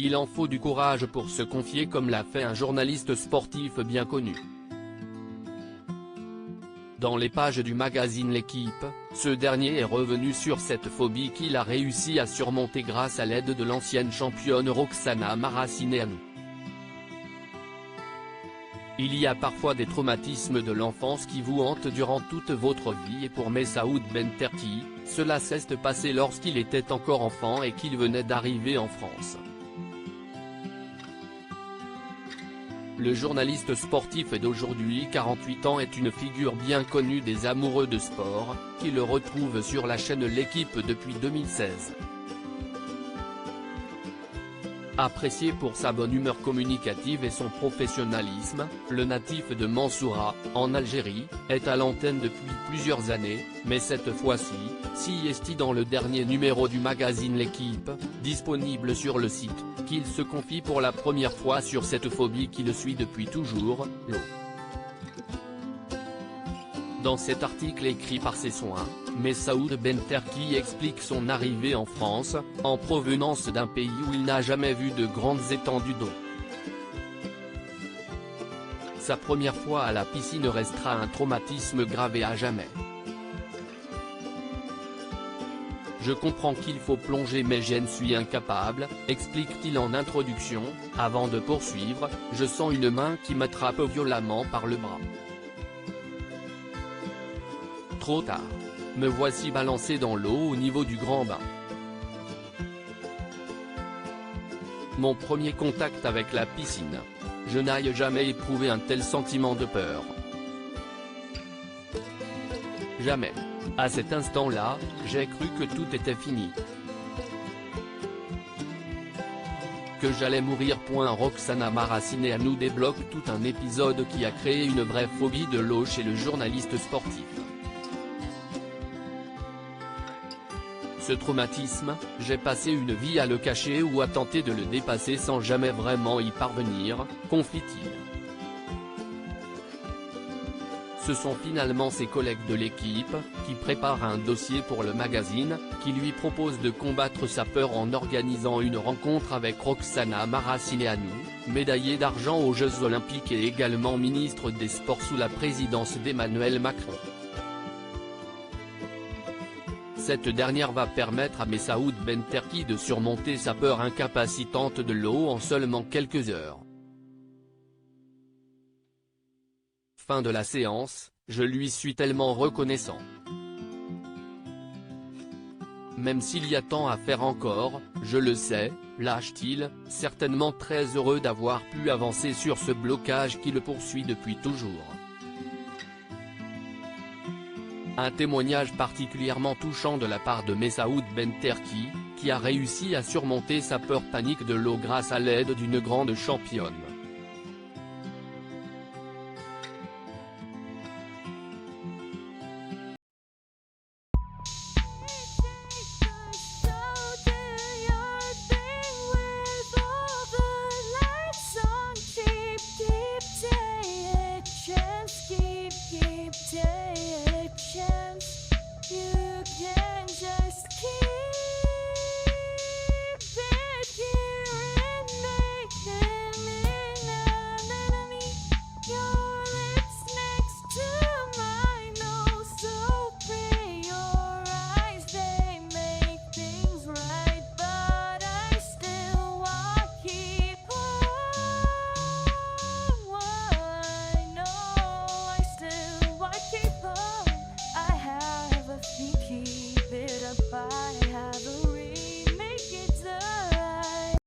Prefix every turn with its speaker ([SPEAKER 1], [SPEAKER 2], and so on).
[SPEAKER 1] il en faut du courage pour se confier comme l'a fait un journaliste sportif bien connu. Dans les pages du magazine L'Équipe, ce dernier est revenu sur cette phobie qu'il a réussi à surmonter grâce à l'aide de l'ancienne championne Roxana Maracineanu. Il y a parfois des traumatismes de l'enfance qui vous hantent durant toute votre vie et pour Messaoud Benterki, cela s'est passé lorsqu'il était encore enfant et qu'il venait d'arriver en France. Le journaliste sportif d'aujourd'hui 48 ans est une figure bien connue des amoureux de sport, qui le retrouvent sur la chaîne L'Équipe depuis 2016. Apprécié pour sa bonne humeur communicative et son professionnalisme, le natif de Mansoura, en Algérie, est à l'antenne depuis plusieurs années, mais cette fois-ci, est dans le dernier numéro du magazine L'Équipe, disponible sur le site, qu'il se confie pour la première fois sur cette phobie qui le suit depuis toujours, l'eau. Dans cet article écrit par ses soins, Messaoud Benterki explique son arrivée en France, en provenance d'un pays où il n'a jamais vu de grandes étendues d'eau. Sa première fois à la piscine restera un traumatisme gravé à jamais. Je comprends qu'il faut plonger mais je ne suis incapable, explique-t-il en introduction, avant de poursuivre, je sens une main qui m'attrape violemment par le bras. Trop tard. Me voici balancé dans l'eau au niveau du grand bain. Mon premier contact avec la piscine. Je n'ai jamais éprouvé un tel sentiment de peur. Jamais. À cet instant-là, j'ai cru que tout était fini. Que j'allais mourir. Roxana Maracineanu débloque tout un épisode qui a créé une vraie phobie de l'eau chez le journaliste sportif. Ce traumatisme, j'ai passé une vie à le cacher ou à tenter de le dépasser sans jamais vraiment y parvenir, confie-t-il. Ce sont finalement ses collègues de L'Équipe, qui préparent un dossier pour le magazine, qui lui proposent de combattre sa peur en organisant une rencontre avec Roxana Maracineanu, médaillée d'argent aux Jeux Olympiques et également ministre des Sports sous la présidence d'Emmanuel Macron. Cette dernière va permettre à Messaoud Benterki de surmonter sa peur incapacitante de l'eau en seulement quelques heures. Fin de la séance, je lui suis tellement reconnaissant. Même s'il y a tant à faire encore, je le sais, lâche-t-il, certainement très heureux d'avoir pu avancer sur ce blocage qui le poursuit depuis toujours. Un témoignage particulièrement touchant de la part de Messaoud Benterki, qui a réussi à surmonter sa peur panique de l'eau grâce à l'aide d'une grande championne.